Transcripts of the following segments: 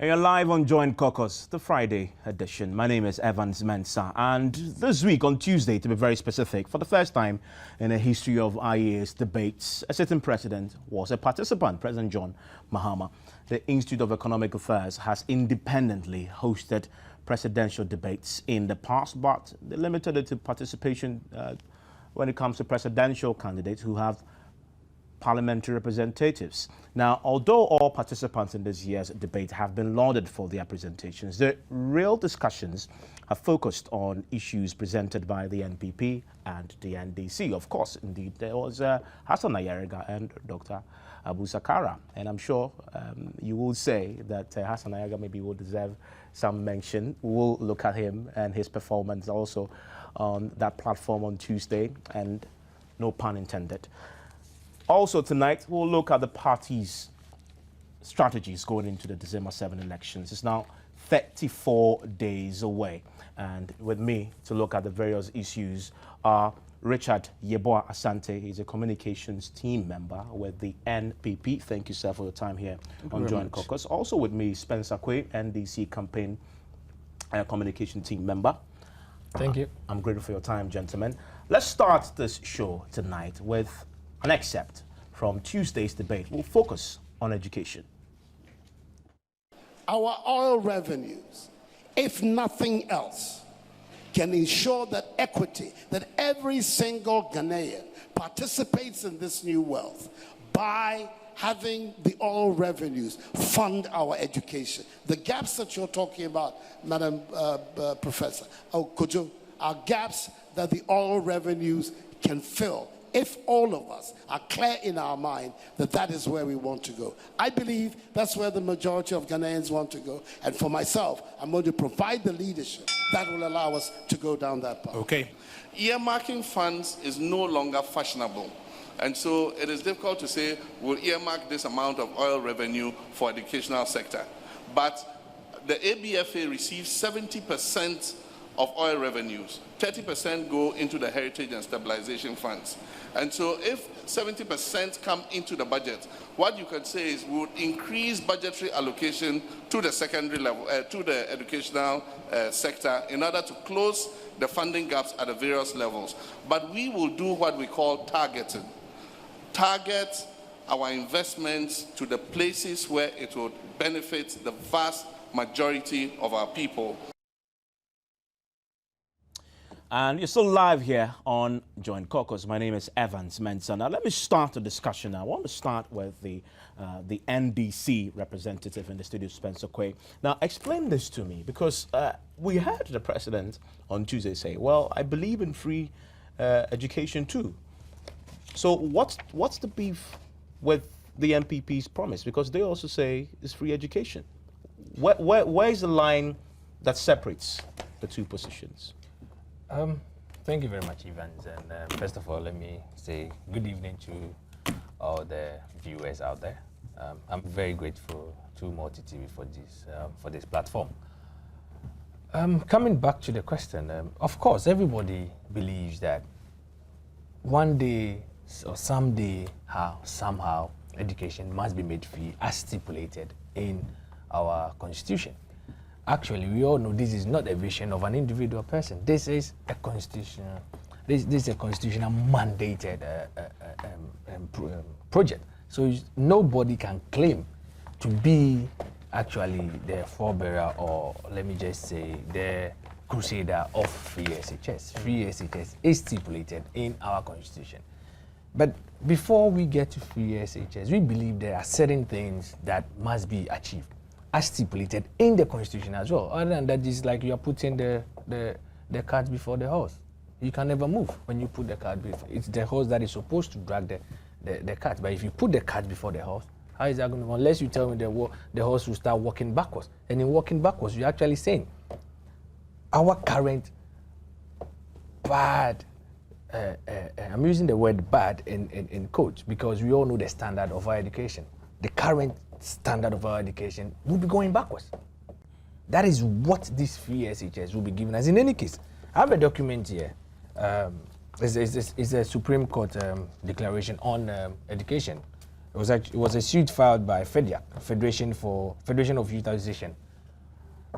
And you're live on Joint Caucus, the Friday edition. My name is Evans Mensah, and this week on Tuesday, to be very specific, for the first time in the history of IEA's debates, a sitting president was a participant, President John Mahama. The Institute of Economic Affairs has independently hosted presidential debates in the past, but they limited it to participation when it comes to presidential candidates who have parliamentary representatives. Now, although all participants in this year's debate have been lauded for their presentations, the real discussions have focused on issues presented by the NPP and the NDC. Of course, indeed, there was Hassan Ayariga and Dr. Abu Sakara, and I'm sure you will say that Hassan Ayariga maybe will deserve some mention. We'll look at him and his performance also on that platform on Tuesday, and no pun intended. Also tonight, we'll look at the party's strategies going into the December 7 elections. It's now 34 days away. And with me to look at the various issues are Richard Yeboah Asante. He's a communications team member with the NPP. Thank you, sir, for your time here on Joint Caucus. Also with me, Spencer Quay, NDC campaign communication team member. Thank you. I'm grateful for your time, gentlemen. Let's start this show tonight with an excerpt from Tuesday's debate. We'll focus on education. Our oil revenues, if nothing else, can ensure that equity, that every single Ghanaian participates in this new wealth by having the oil revenues fund our education. The gaps that you're talking about, Madam Professor Kojo, are gaps that the oil revenues can fill if all of us are clear in our mind that that is where we want to go. I believe that's where the majority of Ghanaians want to go. And for myself, I'm going to provide the leadership that will allow us to go down that path. Okay. Earmarking funds is no longer fashionable. And so it is difficult to say we'll earmark this amount of oil revenue for educational sector. But the ABFA receives 70% of oil revenues. 30% go into the heritage and stabilization funds. And so if 70% come into the budget, what you can say is we would increase budgetary allocation to the secondary level, to the educational sector in order to close the funding gaps at the various levels. But we will do what we call targeting. Target our investments to the places where it would benefit the vast majority of our people. And you're still live here on Joint Caucus. My name is Evans Mensah. Now, let me start the discussion. I want to start with the NDC representative in the studio, Spencer Quay. Now, explain this to me, because we heard the president on Tuesday say, well, I believe in free education too. So what's the beef with the NPP's promise? Because they also say it's free education. Where is the line that separates the two positions? Thank you very much, Evans. And first of all, let me say good evening to all the viewers out there. I'm very grateful to Multi TV for this platform. Coming back to the question, of course, everybody believes that one day or someday, somehow, education must be made free as stipulated in our constitution. Actually, we all know this is not a vision of an individual person. This is a constitutional, this is a constitutional mandated project. So nobody can claim to be actually the forebearer, or let me just say the crusader of free SHS. Free SHS is stipulated in our constitution. But before we get to free SHS, we believe there are certain things that must be achieved as stipulated in the constitution as well. Other than that, it's like you are putting the cart before the horse. You can never move when you put the cart before. It's the horse that is supposed to drag the cart. But if you put the cart before the horse, how is that going to go? Unless you tell me the horse will start walking backwards. And in walking backwards, you're actually saying our current bad, I'm using the word bad in quotes because we all know the standard of our education. The current standard of our education will be going backwards. That is what this free SHS will be given us. In any case, I have a document here. It's a Supreme Court declaration on education. It was a suit filed by FEDIAC, Federation of Youth Association,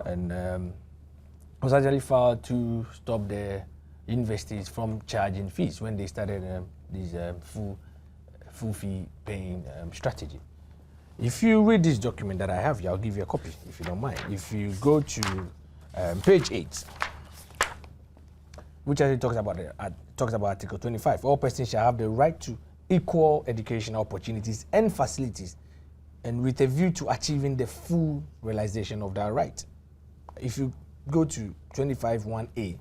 and it was actually filed to stop the universities from charging fees when they started this full fee paying strategy. If you read this document that I have here, I'll give you a copy if you don't mind. If you go to page 8, which actually talks about Article 25, all persons shall have the right to equal educational opportunities and facilities, and with a view to achieving the full realization of that right. If you go to 25(1)(a),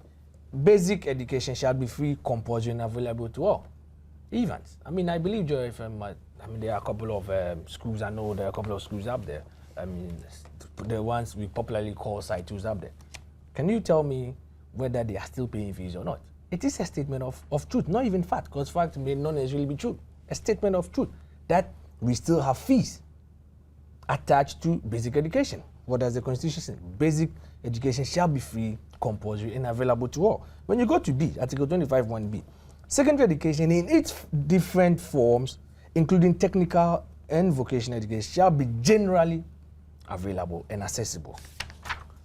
basic education shall be free, compulsory, and available to all. Evans. I mean, I believe Joy FM. I mean, there are a couple of schools. I know there are a couple of schools up there. I mean, the ones we popularly call Site 2s up there. Can you tell me whether they are still paying fees or not? It is a statement of truth, not even fact, because fact may not necessarily be true. A statement of truth that we still have fees attached to basic education. What does the Constitution say? Basic education shall be free, compulsory, and available to all. When you go to B, Article 25(1)(b), secondary education in its different forms, including technical and vocational education, shall be generally available and accessible,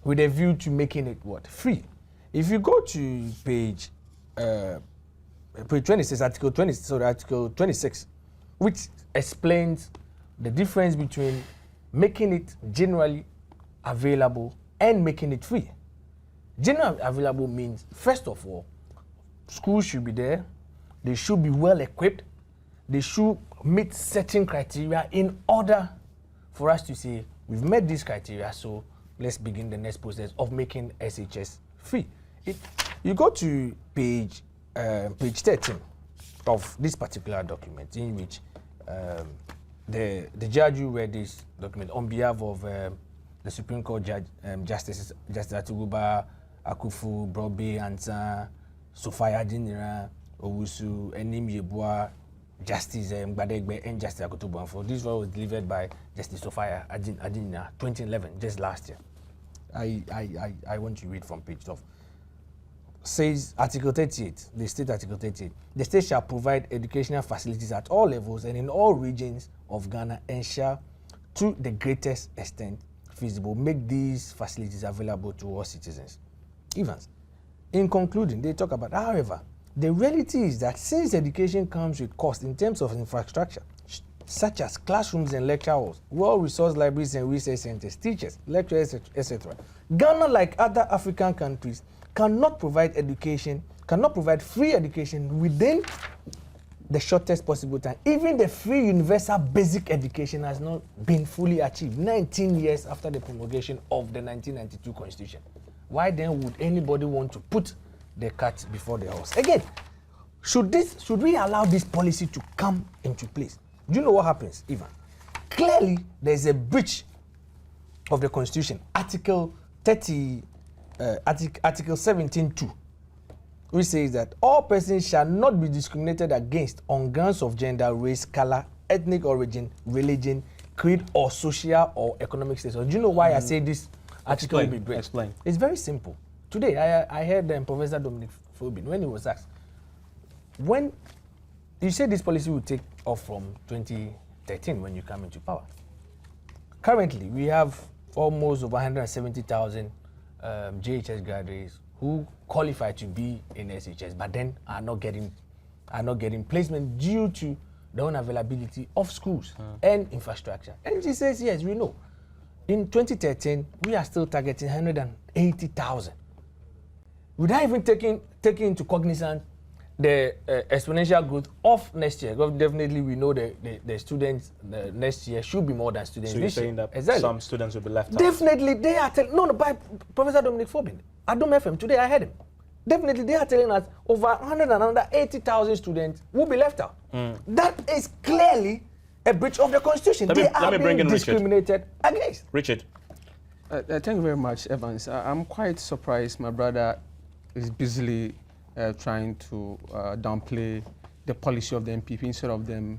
with a view to making it what? Free. If you go to page 26, Article 26, which explains the difference between making it generally available and making it free. Generally available means, first of all, schools should be there, they should be well equipped, they should meet certain criteria in order for us to say, we've met these criteria, so let's begin the next process of making SHS free. You go to page 13 of this particular document, in which the judge who read this document on behalf of the Supreme Court Judge, Justice Atuguba, Akufu, Brobe, Ansa, Sophia Dinira, Owusu, Enim Yebua, Justice Mbadegbe, and Justice Akotobuanfo. This one was delivered by Justice Sophia Adinina, 2011, just last year. I want to read from page 12. Says Article 38, the state Article 38, the state shall provide educational facilities at all levels and in all regions of Ghana, and shall, to the greatest extent feasible, make these facilities available to all citizens. Evans. In concluding, they talk about, however, the reality is that since education comes with cost in terms of infrastructure, such as classrooms and lecture halls, well-resourced libraries and research centers, teachers, lecturers, etc., Ghana, like other African countries, cannot provide free education within the shortest possible time. Even the free universal basic education has not been fully achieved 19 years after the promulgation of the 1992 Constitution. Why then would anybody want to put the cart before the horse? Again, should we allow this policy to come into place? Do you know what happens, Ivan? Clearly, there's a breach of the Constitution. Article 17(2), which says that all persons shall not be discriminated against on grounds of gender, race, color, ethnic origin, religion, creed, or social or economic status. Do you know why I say this article will be breached? Explain. It's very simple. Today, I heard Professor Dominic Phobin, when he was asked, when you say this policy will take off from 2013 when you come into power. Currently, we have almost over 170,000 JHS graduates who qualify to be in SHS, but then are not getting placement due to the unavailability of schools and infrastructure. And she says, yes, we know. In 2013, we are still targeting 180,000. Without even taking into cognizance the exponential growth of next year, because definitely we know the students next year should be more than students. So you're saying that some students will be left out? Definitely, they are telling, by Professor Dominic Phobin, Adom FM, today I heard him. Definitely, they are telling us over 180,000 students will be left out. That is clearly a breach of the Constitution. They are being discriminated against. Richard. Thank you very much, Evans. I'm quite surprised my brother is busily trying to downplay the policy of the MPP instead of them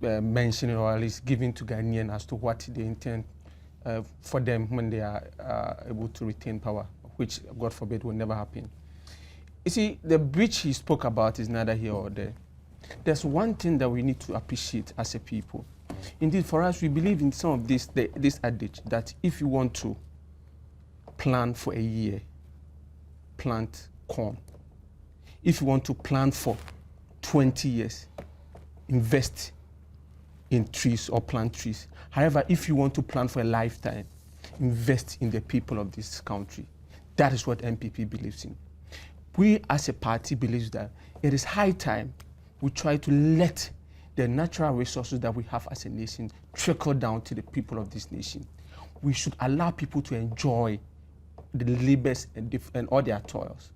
mentioning or at least giving to Ghanaians as to what they intend for them when they are able to retain power, which, God forbid, will never happen. You see, the breach he spoke about is neither here or there. There's one thing that we need to appreciate as a people. Indeed, for us, we believe in some of this adage that if you want to plan for a year, plant corn. If you want to plan for 20 years, invest in trees or plant trees. However, if you want to plan for a lifetime, invest in the people of this country. That is what MPP believes in. We as a party believe that it is high time we try to let the natural resources that we have as a nation trickle down to the people of this nation. We should allow people to enjoy the labors and all their toils.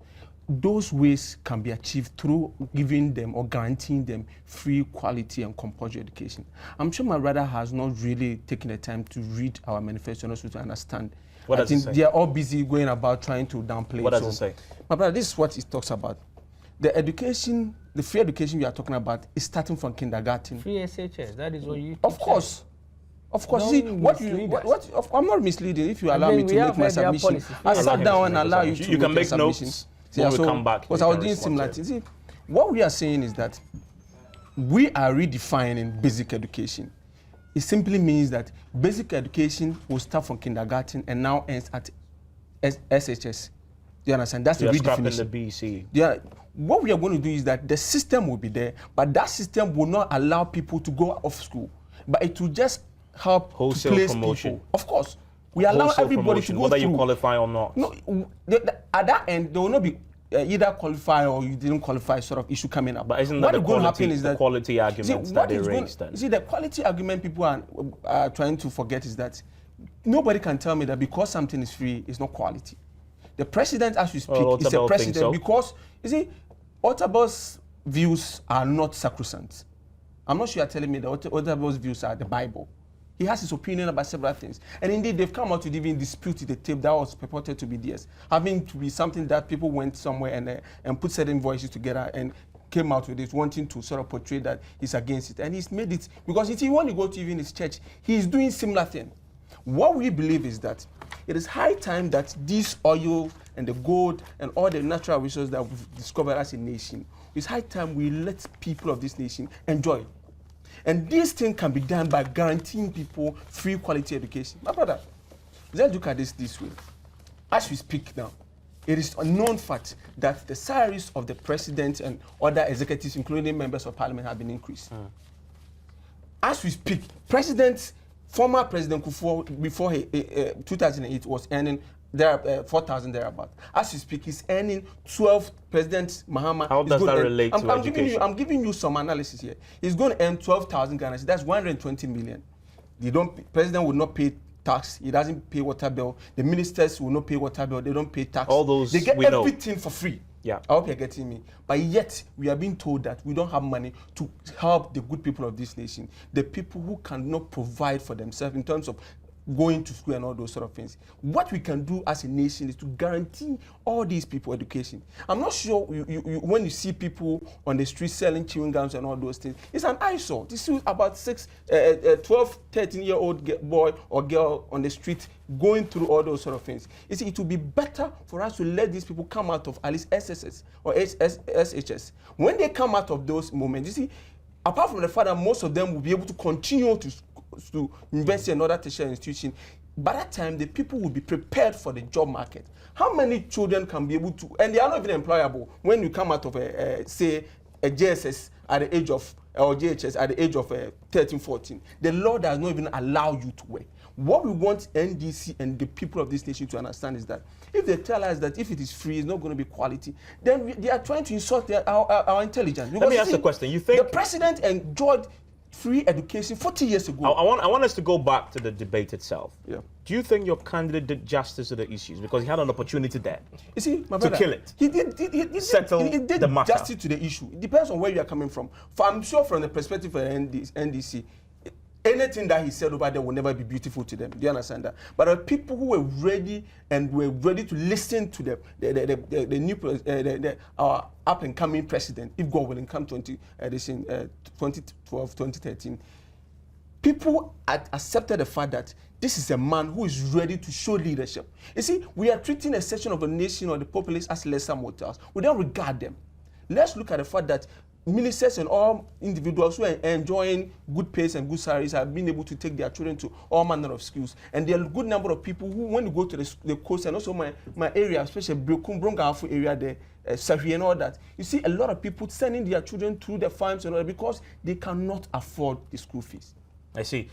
Those ways can be achieved through giving them or guaranteeing them free, quality, and compulsory education. I'm sure my brother has not really taken the time to read our manifesto and also to understand. What does it say? They are all busy going about trying to downplay it. What does it say? My brother, this is what it talks about. The education, the free education we are talking about is starting from kindergarten. Free SHS, that is what you Of course. Of course. See, I'm not misleading. If you allow me to make my submission, I sat down and allow you to you can make submission. notes when we come back. Because I was doing similar things. See, what we are saying is that we are redefining basic education. It simply means that basic education will start from kindergarten and now ends at SHS. Do you understand? That's the redefinition. The BC. Yeah. What we are going to do is that the system will be there, but that system will not allow people to go off school, but it will just help wholesale to place promotion. people. Of course, we allow Wholesale everybody promotion, to go whether through. you qualify or not. No, at that end, there will not be either qualify or you didn't qualify sort of issue coming up. But isn't that what going to happen is that quality arguments that they raised then? See, the quality argument people are trying to forget is that nobody can tell me that because something is free, it's not quality. The president, as we speak, is a president because, you see, Otabel's views are not sacrosanct. I'm not sure you're telling me that Otabel's views are the Bible. He has his opinion about several things. And indeed, they've come out to even dispute the tape that was purported to be theirs, having to be something that people went somewhere and put certain voices together and came out with it, wanting to sort of portray that he's against it. And he's made it, because if you want to go to even his church, he's doing similar thing. What we believe is that it is high time that this oil and the gold and all the natural resources that we've discovered as a nation, it's high time we let people of this nation enjoy. And this thing can be done by guaranteeing people free quality education. My brother, let's look at this way. As we speak now, it is a known fact that the salaries of the president and other executives, including members of parliament, have been increased. As we speak, former President Kufuor, before 2008, was earning 4,000 thereabout. As we speak, he's earning 12. President Mahama. How does that relate to education? I'm giving you some analysis here. He's going to earn 12,000 Ghana. That's 120 million. President will not pay tax. He doesn't pay water bill. The ministers will not pay water bill. They don't pay tax. All those they get we everything for free. Yeah. I hope you're getting me. But yet, we are being told that we don't have money to help the good people of this nation, the people who cannot provide for themselves in terms of going to school and all those sort of things. What we can do as a nation is to guarantee all these people education. I'm not sure when you see people on the street selling chewing gums and all those things, it's an eyesore. This is about 12, 13-year-old boy or girl on the street going through all those sort of things. You see, it would be better for us to let these people come out of at least SSS or SHS. When they come out of those moments, you see, apart from the fact that most of them will be able to continue to invest in another tertiary institution, by that time the people will be prepared for the job market. How many children can be able to, and they are not even employable when you come out of say a JSS at the age of, or JHS at the age of 13, 14. The law does not even allow you to work. What we want NDC and the people of this nation to understand is that if they tell us that if it is free, it's not going to be quality, then they are trying to insult our intelligence. Because let me ask a question. You think the president enjoyed free education 40 years ago? I want us to go back to the debate itself. Yeah. Do you think your candidate did justice to the issues? Because he had an opportunity there. You see, my brother, to kill it. He did settle the matter. Justice to the issue. It depends on where you are coming from. I'm sure from the perspective of NDC, anything that he said over there will never be beautiful to them. Do you understand that? But there are people who were ready to listen to the new our up and coming president, if God willing, come 2012, 2013. People had accepted the fact that this is a man who is ready to show leadership. You see, we are treating a section of the nation or the populace as lesser mortals. We don't regard them. Let's look at the fact that ministers and all individuals who are enjoying good pays and good salaries have been able to take their children to all manner of schools. And there are a good number of people who, when you go to the coast and also my area, especially Brongafu area there, Sahi and all that, you see a lot of people sending their children to the farms and all that because they cannot afford the school fees. I see.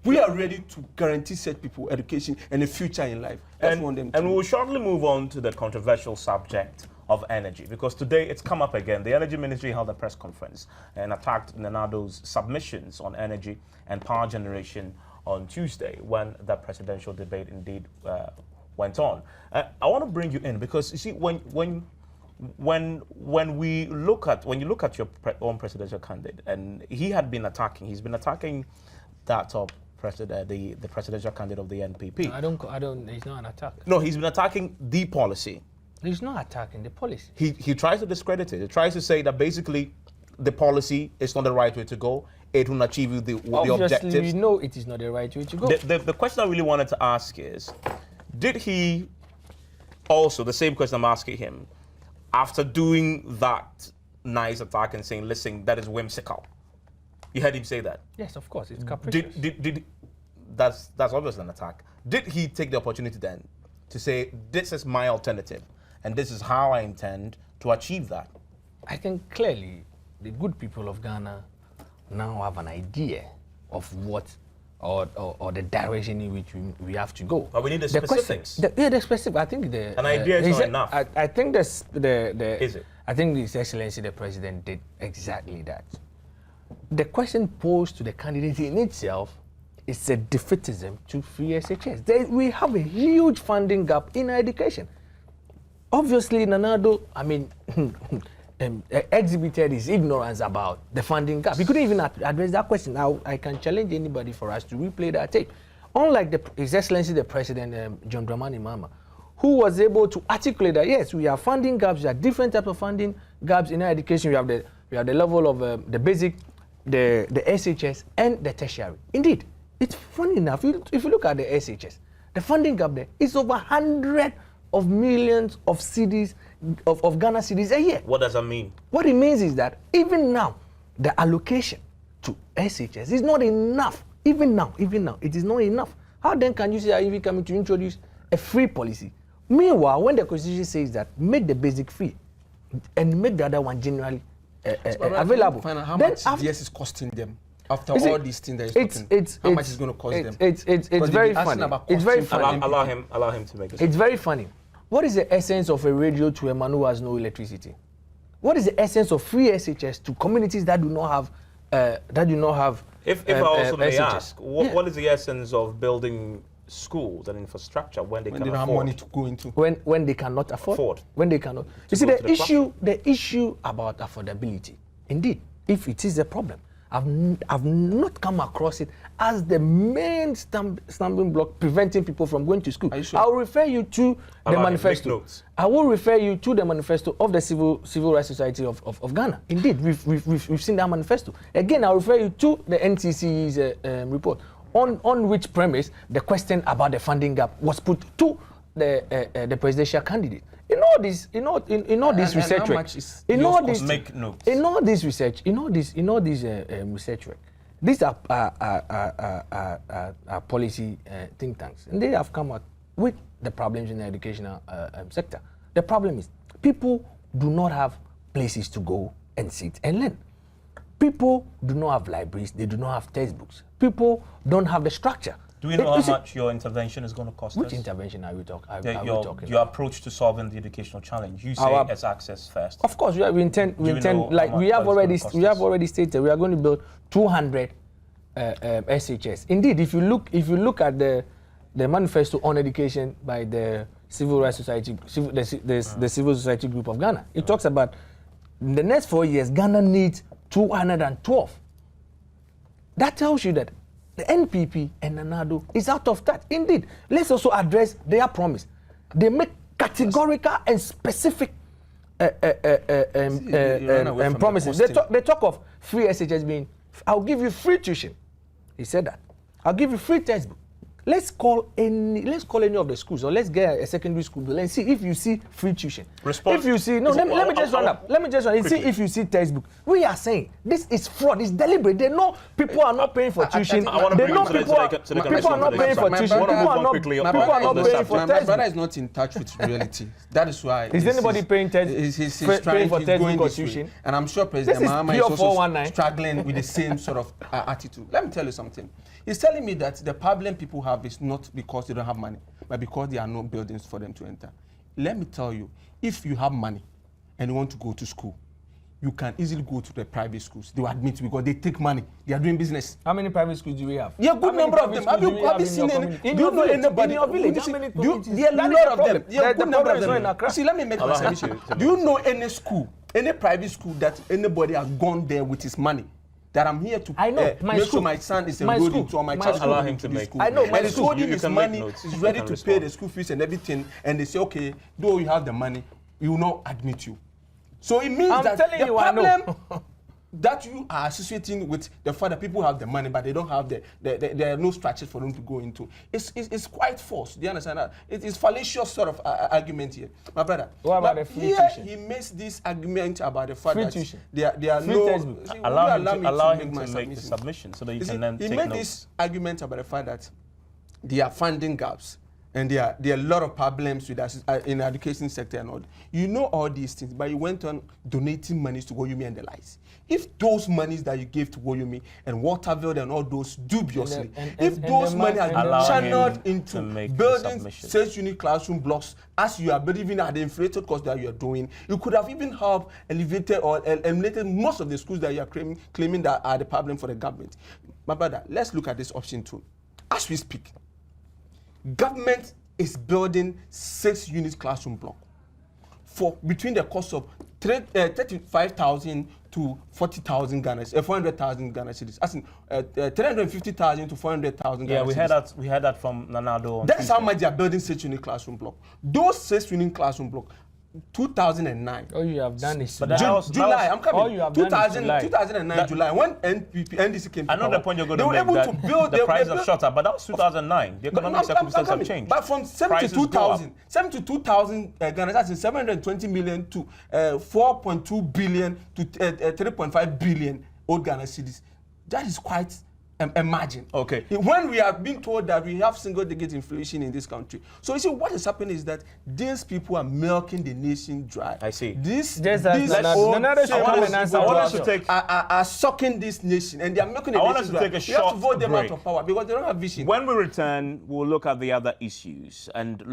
We are ready to guarantee such people education and a future in life. And we'll shortly move on to the controversial subject of energy, because today it's come up again. The Energy Ministry held a press conference and attacked Nanado's submissions on energy and power generation on Tuesday when the presidential debate indeed went on. I want to bring you in because you see when you look at your own presidential candidate, and he's been attacking that top president, the presidential candidate of the NPP. I don't. It's not an attack. No, he's been attacking the policy. He's not attacking the policy. He tries to discredit it. He tries to say that basically the policy is not the right way to go. It will achieve the objectives. Obviously, we know it is not the right way to go. The question I really wanted to ask is, did he also, the same question I'm asking him, after doing that nice attack and saying, listen, that is whimsical. You heard him say that? Yes, of course, it's capricious. That's obviously an attack. Did he take the opportunity then to say, this is my alternative, and this is how I intend to achieve that? I think clearly the good people of Ghana now have an idea of what or the direction in which we have to go. But we need the specifics. The specific. I think an idea is not enough. I think is it? I think His Excellency the President did exactly that. The question posed to the candidate in itself is a defeatism to free SHS. We have a huge funding gap in education. Obviously, Nanado, exhibited his ignorance about the funding gap. He couldn't even address that question. Now, I can challenge anybody for us to replay that tape. Unlike His Excellency the President, John Dramani Mahama, who was able to articulate that, yes, we have funding gaps, we have different types of funding gaps in our education. We have the level of the basic, the SHS, and the tertiary. Indeed, it's funny enough, if you look at the SHS, the funding gap there is over 100 of millions of cedis, of Ghana cedis a year. What does that mean? What it means is that even now, the allocation to SHS is not enough. Even now, it is not enough. How then can you say are you coming to introduce a free policy? Meanwhile, when the Constitution says that make the basic free and make the other one generally available, find out how much DS is costing them after all these things that he's talking. How much is going to cost them? It's very funny. It's very funny. Allow him to make this. It's very funny. What is the essence of a radio to a man who has no electricity? What is the essence of free SHS to communities that do not have? If I also may ask, what is the essence of building schools and infrastructure when they don't have money to go into? When they cannot afford. When they cannot. You see, the issue about affordability. Indeed, if it is a problem, I've not come across it as the main stumbling block preventing people from going to school. Sure? I'll refer you to the manifesto. I will refer you to the manifesto of the Civil Rights Society of Ghana. Indeed, we've seen that manifesto. Again, I'll refer you to the NCC's report, on which premise the question about the funding gap was put to the presidential candidate. In all this research work, these are policy think tanks, and they have come out with the problems in the educational sector. The problem is people do not have places to go and sit and learn. People do not have libraries. They do not have textbooks. People don't have the structure. Do we know how much your intervention is going to cost us? Which intervention are we talking Your approach to solving the educational challenge. You say it's access first. Of course, we have already stated we are going to build 200 SHS. Indeed, if you look at the manifesto on education by the Civil Rights Society, the Civil Society Group of Ghana, it talks about in the next 4 years, Ghana needs 212. That tells you that the NPP and Nanado is out of touch. Indeed, let's also address their promise. They make categorical and specific promises. They talk of free SHS being, I'll give you free tuition. He said that. I'll give you free textbook. let's call any of the schools, or let's get a secondary school bill and see if you see free tuition. Response. If you see, no, let me just run up. Let me just run and see if you see textbook. We are saying this is fraud. It's deliberate. They know people are not paying for tuition. I want to bring people are not paying for tuition. People are not paying for my brother is not in touch with reality. That is why. Is anybody paying for textbook or tuition? And I'm sure President Mahama is also struggling with the same sort of attitude. Let me tell you something. He's telling me that the problem people have is not because they don't have money, but because there are no buildings for them to enter. Let me tell you, if you have money and you want to go to school, you can easily go to the private schools. They will admit because they take money. They are doing business. How many private schools do we have? Yeah, good number of them. Have you seen any? Do you know anybody? In your village, how many? There are a lot of them. Yeah, good number of them. See, let me make my submission. Do you know any school, any private school that anybody has gone there with his money? That I'm here to make sure my son is enrolled into, or my child allow him to make school. I know, and he's holding his money, he's ready to pay the school fees and everything, and they say, okay, though you have the money, we will not admit you. So it means that the problem that you are associating with the fact that people have the money, but they don't have there are no structures for them to go into. It's quite false. Do you understand that? It is fallacious sort of argument here, my brother. What about the free tuition? He makes this argument about the fact that there are free no. textbook. See, allow him to make the submission so that you can then take notes. He made this argument about the fact that there are funding gaps. And there are a lot of problems with us in the education sector and all. You know all these things, but you went on donating monies to Woyomi and the likes. If those monies that you gave to Woyomi and Waterville and all those dubiously, if those money are channeled into building 6 unit classroom blocks, as you are believing at the inflated cost that you are doing, you could have even helped elevated or eliminated most of the schools that you are claiming that are the problem for the government. My brother, let's look at this option too. As we speak, government is building 6 unit classroom block for between the cost of 35,000 to 40,000 Ghana, 400,000 Ghana cedis. As in 350,000 to 400,000 Ghana cedis. We had that from Nanado. That's how much they are building 6 unit classroom block. Those 6 unit classroom block. 2009. All you have done is July. I'm coming. All you have done is July. 2009 July. When NDC came to power, I know the point you're going to make. They were able to build. The prices have shot up, but that was 2009. The economic circumstances have changed. But from 72,000 Ghana, that's 720 million to 4.2 billion to 3.5 billion old Ghana cedis. That is quite a margin. Okay. When we are being told that we have single-digit inflation in this country. So you see, what is happening is that these people are milking the nation dry. I see. These are sucking this nation, and they are milking the nation dry. We have to vote them out of power because they don't have vision. When we return, we'll look at the other issues and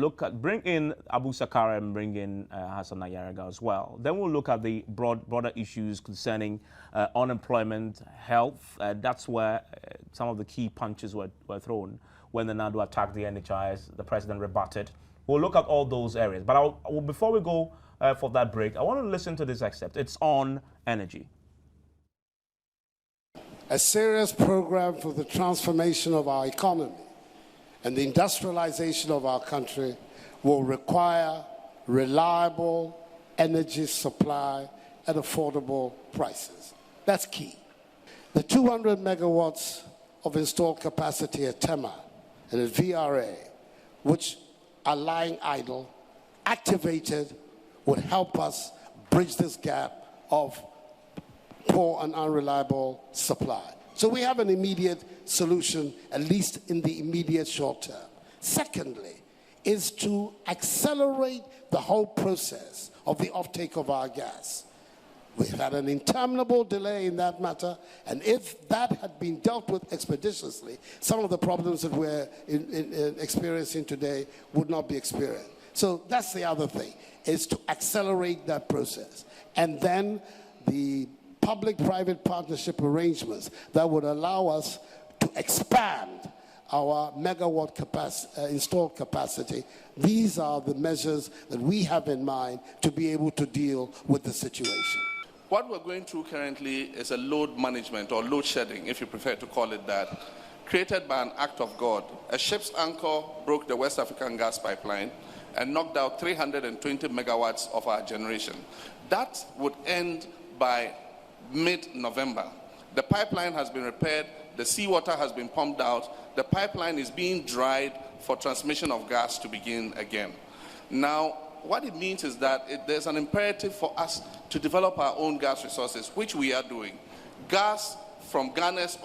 bring in Abu Sakara and bring in Hassan Ayaraga as well. Then we'll look at the broader issues concerning unemployment, health. That's where some of the key punches were thrown when the NADU attacked the NHIS. The president rebutted. We'll look at all those areas. But before we go for that break, I want to listen to this excerpt. It's on energy. A serious program for the transformation of our economy and the industrialization of our country will require reliable energy supply at affordable prices. That's key. The 200 megawatts of installed capacity at Tema and at VRA, which are lying idle, activated, would help us bridge this gap of poor and unreliable supply. So we have an immediate solution, at least in the immediate short term. Secondly, is to accelerate the whole process of the offtake of our gas. We've had an interminable delay in that matter, and if that had been dealt with expeditiously, some of the problems that we're experiencing today would not be experienced. So that's the other thing, is to accelerate that process. And then the public-private partnership arrangements that would allow us to expand our megawatt installed capacity. These are the measures that we have in mind to be able to deal with the situation. What we're going through currently is a load management, or load shedding, if you prefer to call it that, created by an act of God. A ship's anchor broke the West African gas pipeline and knocked out 320 megawatts of our generation. That would end by mid-November. The pipeline has been repaired the seawater has been pumped out, the pipeline is being dried for transmission of gas to begin again. Now, what it means is that there's an imperative for us to develop our own gas resources, which we are doing. Gas from Ghana's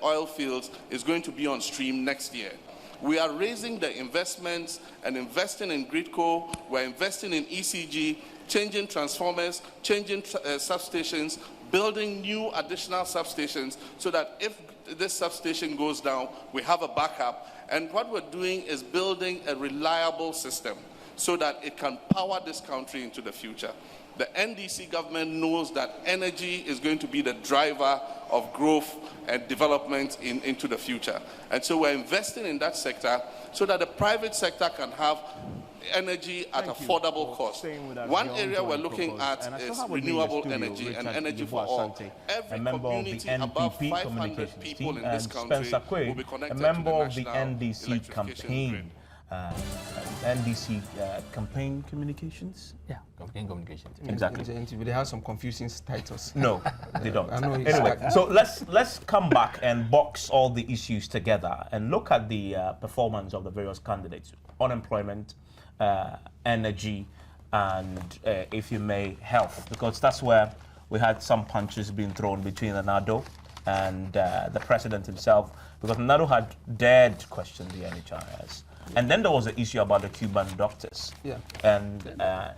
oil fields is going to be on stream next year. We are raising the investments and investing in Gridco, we're investing in ECG, changing transformers, changing substations, building new additional substations so that if this substation goes down, we have a backup. And what we're doing is building a reliable system so that it can power this country into the future. The NDC government knows that energy is going to be the driver of growth and development into the future. And so we're investing in that sector so that the private sector can have energy at affordable cost. One area we're looking at is renewable energy and energy for all. Every community above 500 people in this country will be connected to the national NDC campaign. NDC campaign communications? Yeah, campaign communications. Exactly. They have some confusing titles. No, they don't. I know Anyway, so let's come back and box all the issues together and look at the performance of the various candidates. Unemployment, energy, and if you may, health, because that's where we had some punches being thrown between Nado and the president himself, because Nado had dared to question the NHIS. And then there was the issue about the Cuban doctors. Yeah. And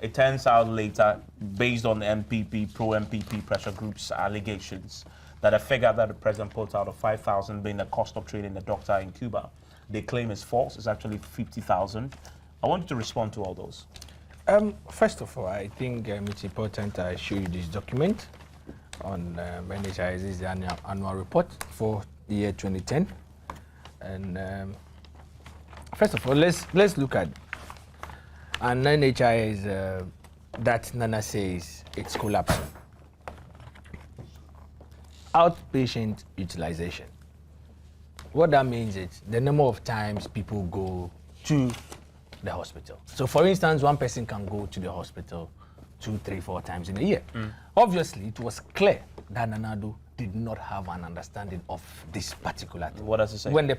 it turns out later, based on the MPP, pro-MPP pressure groups' allegations, that a figure that the president put out of 5,000 being the cost of training a doctor in Cuba, they claim is false. It's actually 50,000. I want you to respond to all those. First of all, I think it's important I show you this document on NHIS's annual report for the year 2010. And first of all, let's look at an NHIS that Nana says it's collapsing. Outpatient utilization. What that means is the number of times people go to the hospital. So for instance, one person can go to the hospital 2, 3, 4 times in a year. Obviously, it was clear that Nanado did not have an understanding of this particular thing. What does it say? When the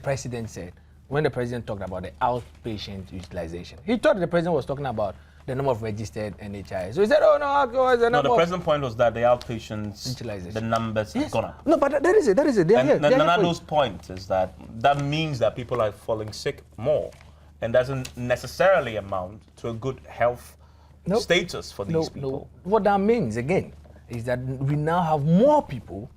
president talked about the outpatient utilization, he thought the president was talking about the number of registered NHIS. So he said, oh no, no, the present point was that the outpatients, utilization, the numbers have gone up. No, but that is it. They are here. Nanado's point is that means that people are falling sick more and doesn't necessarily amount to a good health status for these people. No. What that means, again, is that we now have more people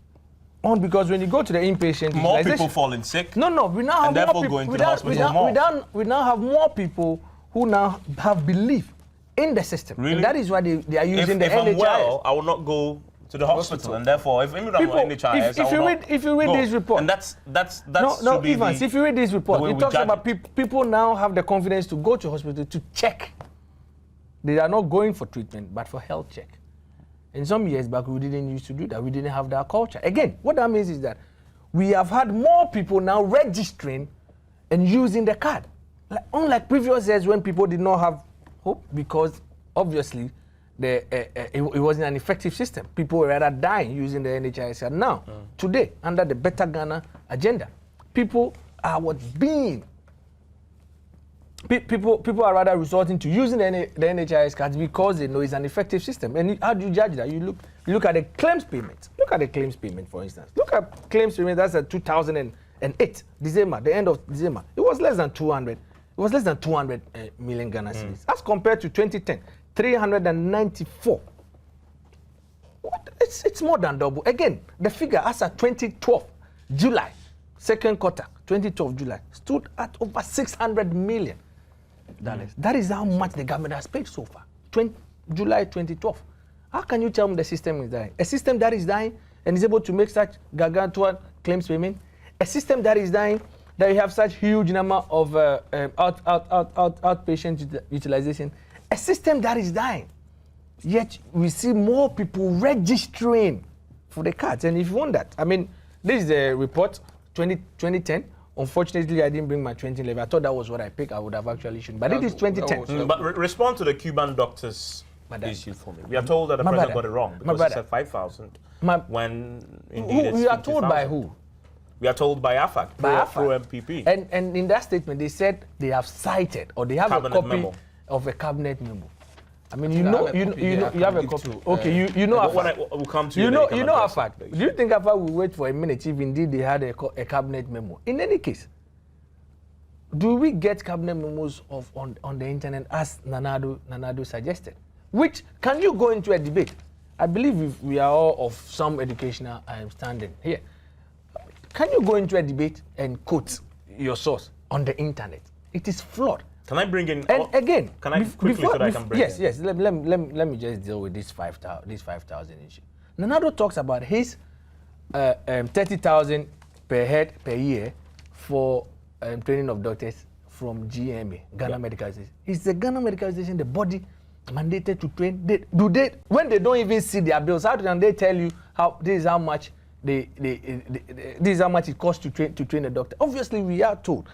on, because when you go to the inpatient, more people falling sick. No, we now have and therefore more people going to the hospital more. We now have more people who now have belief in the system. Really? And that is why they are using the NHIS. If I'm well, I will not go to the hospital, and therefore, if I'm on NHIS, if you read this report, and that's no, Evans. If you read this report, it talks about people now have the confidence to go to hospital to check. They are not going for treatment, but for health check. And some years back, we didn't used to do that. We didn't have that culture. Again, what that means is that we have had more people now registering and using the card. Unlike previous years when people did not have hope, because obviously it wasn't an effective system. People were rather dying using the NHIS card. Now, today, under the Better Ghana agenda, people are People are rather resorting to using the NHIS cards because they know it's an effective system. And how do you judge that? You look at the claims payment. Look at the claims payment, for instance. Look at claims payment. That's at 2008, December, the end of December. It was less than 200. It was less than 200 million Ghana cedis. As compared to 2010, 394. It's more than double. Again, the figure as at 2012, July, second quarter, 2012 July, stood at over 600 million. That is how much the government has paid so far. July 2012. How can you tell me the system is dying? A system that is dying and is able to make such gargantuan claims payment? A system that is dying, that you have such huge number of outpatient utilization? A system that is dying, yet we see more people registering for the cards. And if you want that, I mean, this is a report, 2010. Unfortunately, I didn't bring my 2011. I thought that was what I picked. I would have actually shown. But it is 2010. But respond to the Cuban doctors issue for me. We are told that the president got it wrong because he said 5,000. When indeed we are told by who? We are told by AFAC, pro MPP. And in that statement, they said they have cited or they have Cabinet a copy memo. of a cabinet memo. I mean, You have a copy. Okay, you know AFAC. We'll come to You know address AFAC. it, Do you think AFAC will wait for a minute if indeed they had a cabinet memo? In any case, do we get cabinet memos on the internet as Nanado suggested? Which, can you go into a debate? I believe we are all of some educational standing here. Can you go into a debate and quote your source on the internet? It is flawed. Can I bring in? And again, can I quickly so that I can bring yes, in? yes. Let me just deal with this 5,000 issue. Nanado talks about his 30,000 per head per year for training of doctors from GMA, Ghana Medical Association. Is the Ghana Medical Association the body mandated to train? When they don't even see their bills, how can they tell you how this is how much this is how much it costs to train a doctor? Obviously, we are told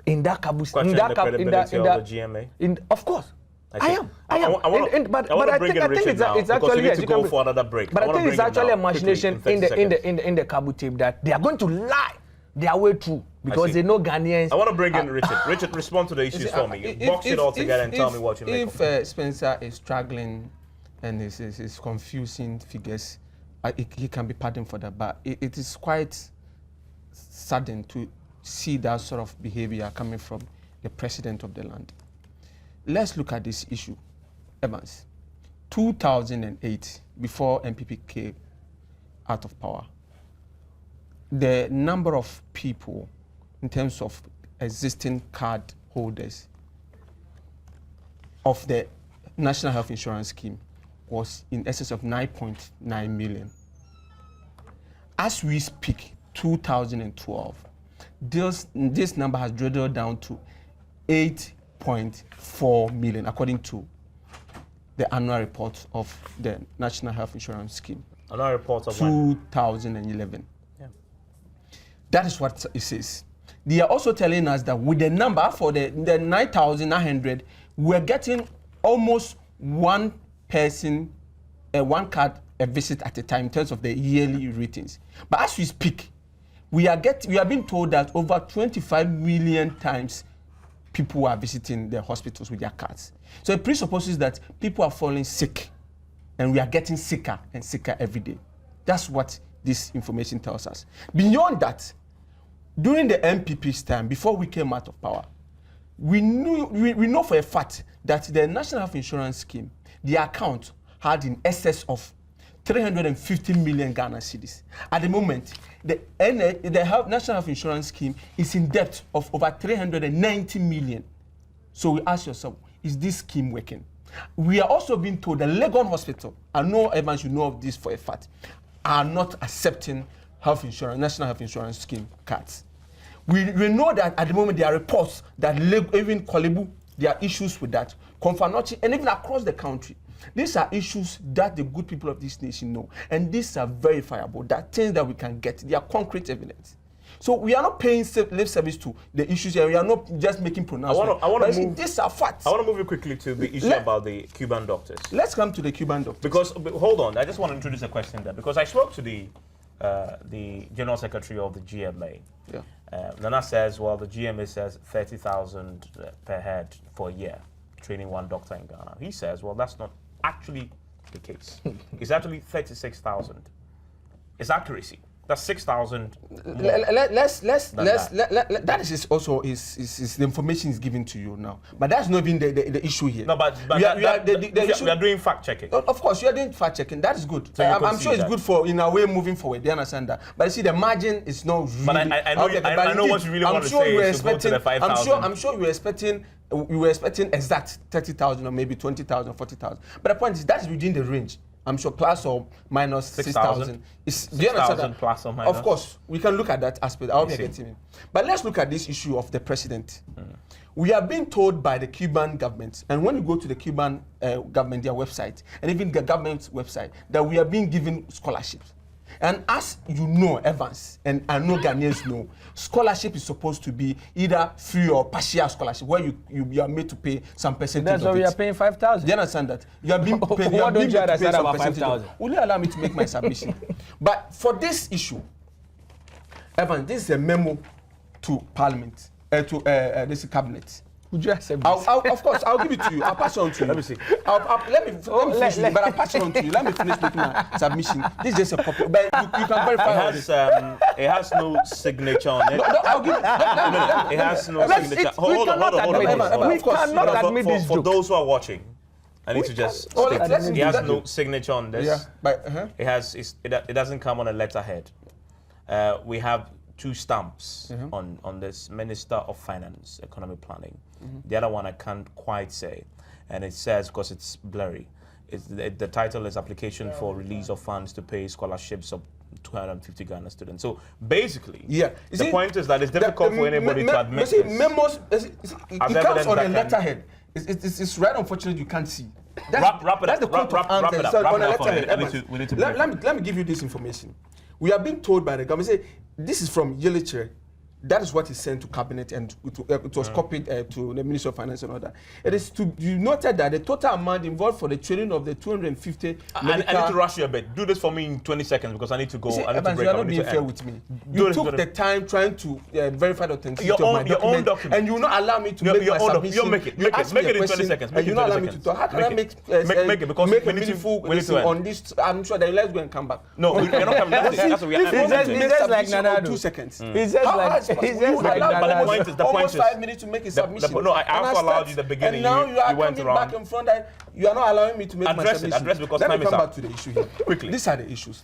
in that GMA. Of course. I am. But I think it's actually yes, you can go for another break. But I think it's actually a machination in the Kabu team that they are going to lie their way through because they know Ghanaians. I want to bring in Richard. Richard, respond to the issues for me. Box it all together and tell me what you make of it. If Spencer is struggling and is confusing figures, he can be pardoned for that. But it is quite sudden to see that sort of behavior coming from the president of the land. Let's look at this issue, Evans. 2008, before MPP came out of power, the number of people in terms of existing card holders of the National Health Insurance Scheme was in excess of 9.9 million. As we speak, 2012, this number has dwindled down to 8.4 million, according to the annual report of the National Health Insurance Scheme. Annual report of 2011. Yeah. That is what it says. They are also telling us that with the number for the 9,900, we're getting almost one person, one card a visit at a time in terms of the yearly ratings. But as we speak, we are being told that over 25 million times people are visiting the hospitals with their cards. So it presupposes that people are falling sick, and we are getting sicker and sicker every day. That's what this information tells us. Beyond that, during the MPP's time, before we came out of power, we know for a fact that the National Health Insurance Scheme, the account had in excess of 350 million Ghana cedis. At the moment, the National Health Insurance Scheme is in debt of over 390 million. So we ask yourself, is this scheme working? We are also being told that Legon Hospital, I know Evans, you know of this for a fact, are not accepting health insurance, National Health Insurance Scheme cards. We know that at the moment there are reports that even Kolebu, there are issues with that. Konfanochi, and even across the country. These are issues that the good people of this nation know, and these are verifiable. That things that we can get, they are concrete evidence. So we are not paying lip service to the issues here. We are not just making pronouncements. These are facts. I want to move you quickly to the issue about the Cuban doctors. Let's come to the Cuban doctors. Because hold on, I just want to introduce a question there because I spoke to the General Secretary of the GMA. Yeah. Nana says, well, the GMA says 30,000 per head for a year, training one doctor in Ghana. He says, well, that's not actually the case. It's actually 36,000. It's accuracy. That's 6,000. That is also is the information is given to you now. But that's not even the issue here. No, but we are doing fact checking. Of course, you are doing fact checking. That is good. So I'm sure it's good for in a way moving forward. You understand that? But you see, the margin is not really. But I know what you really want to say is to go to the 5,000. I'm sure you were expecting. We were expecting exact 30,000 or maybe 20,000, 40,000. But the point is that is within the range. I'm sure plus or minus 6,000. 6,000 plus or minus. Of course, we can look at that aspect. I'll be getting it. But let's look at this issue of the president. We are being told by the Cuban government, and when you go to the Cuban government, their website, and even the government's website, that we are being given scholarships. And as you know, Evans, and I know Ghanaians know, scholarship is supposed to be either free or partial scholarship, where you are made to pay some percentage of it. That's why we are paying 5,000. Do you understand that? You are being paid. Why don't you understand about 5,000? Will you allow me to make my submission? But for this issue, Evan, this is a memo to Parliament, to this cabinet. Would you accept this? Of course, I'll give it to you. I'll pass it on to you. Let me see. Let me finish it, but I'll pass it on to you. Let me finish making my submission. This is just a copy, but you can verify It has no signature on it. No, I'll give It has no signature. Hold on. We cannot admit this For joke. those who are watching, I need to just Oh, state let's it do has that. no signature on this. Yeah, but It doesn't come on a letterhead. We have 2 stamps on this: Minister of Finance, Economic Planning. The other one I can't quite say, and it says, because it's blurry, the title is Application for Release of Funds to Pay Scholarships of 250 Ghana students. So basically, the point is that it's difficult for anybody to admit this. Memos, it comes on a letterhead. It's right unfortunate you can't see. Wrap it That's the up. code of Wrap it answers. up. So Wrap on it a up for me. letterhead, We need to break. let me give you this information. We are being told by the government, say, this is from Yelichire. That is what is sent to cabinet, and it was copied to the Ministry of Finance and all that. It is to you noted that the total amount involved for the training of the 250. I need to rush you a bit. Do this for me in 20 seconds because I need to go. See, I need to Evans, break. you are not being fair with me. You took the time trying to verify the authenticity of my own document, and you will not allow me to make my submission. You make it. Make it in 20 seconds. And you not allow me to talk. How can I make it because make we a need meaningful to end. on this? I'm sure that let's go and come back. No, we're not coming. That's what we are. It's just like Nanado. 2 seconds. It's just like The point almost is, 5 minutes to make a submission. no, I And also allowed start- you the beginning. And now you are went coming wrong. back in front. You are not allowing me to make my submission. Address because Let time me is come up. back to the issue here. Quickly. These are the issues.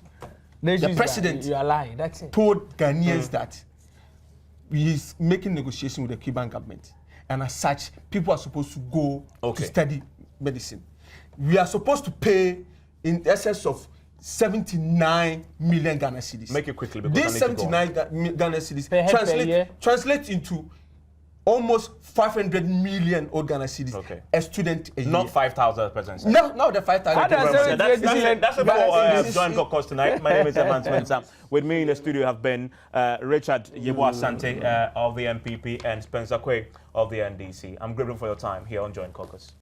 The president- You are lying. That's it. Told Ghanaians that he is making negotiation with the Cuban government, and as such, people are supposed to go to study medicine. We are supposed to pay in excess of 79 million Ghana cedis. Make it quickly because These I need to go. 79 Ghana cedis Per head per year? translate into almost 500 million old Ghana cedis a student a year. Not 5,000 presents. No, the 5,000. That's it for Join Caucus tonight. My name is Evan Spencer. With me in the studio have been Richard Yebo Asante of the MPP and Spencer Quay of the NDC. I'm grateful for your time here on Join Caucus.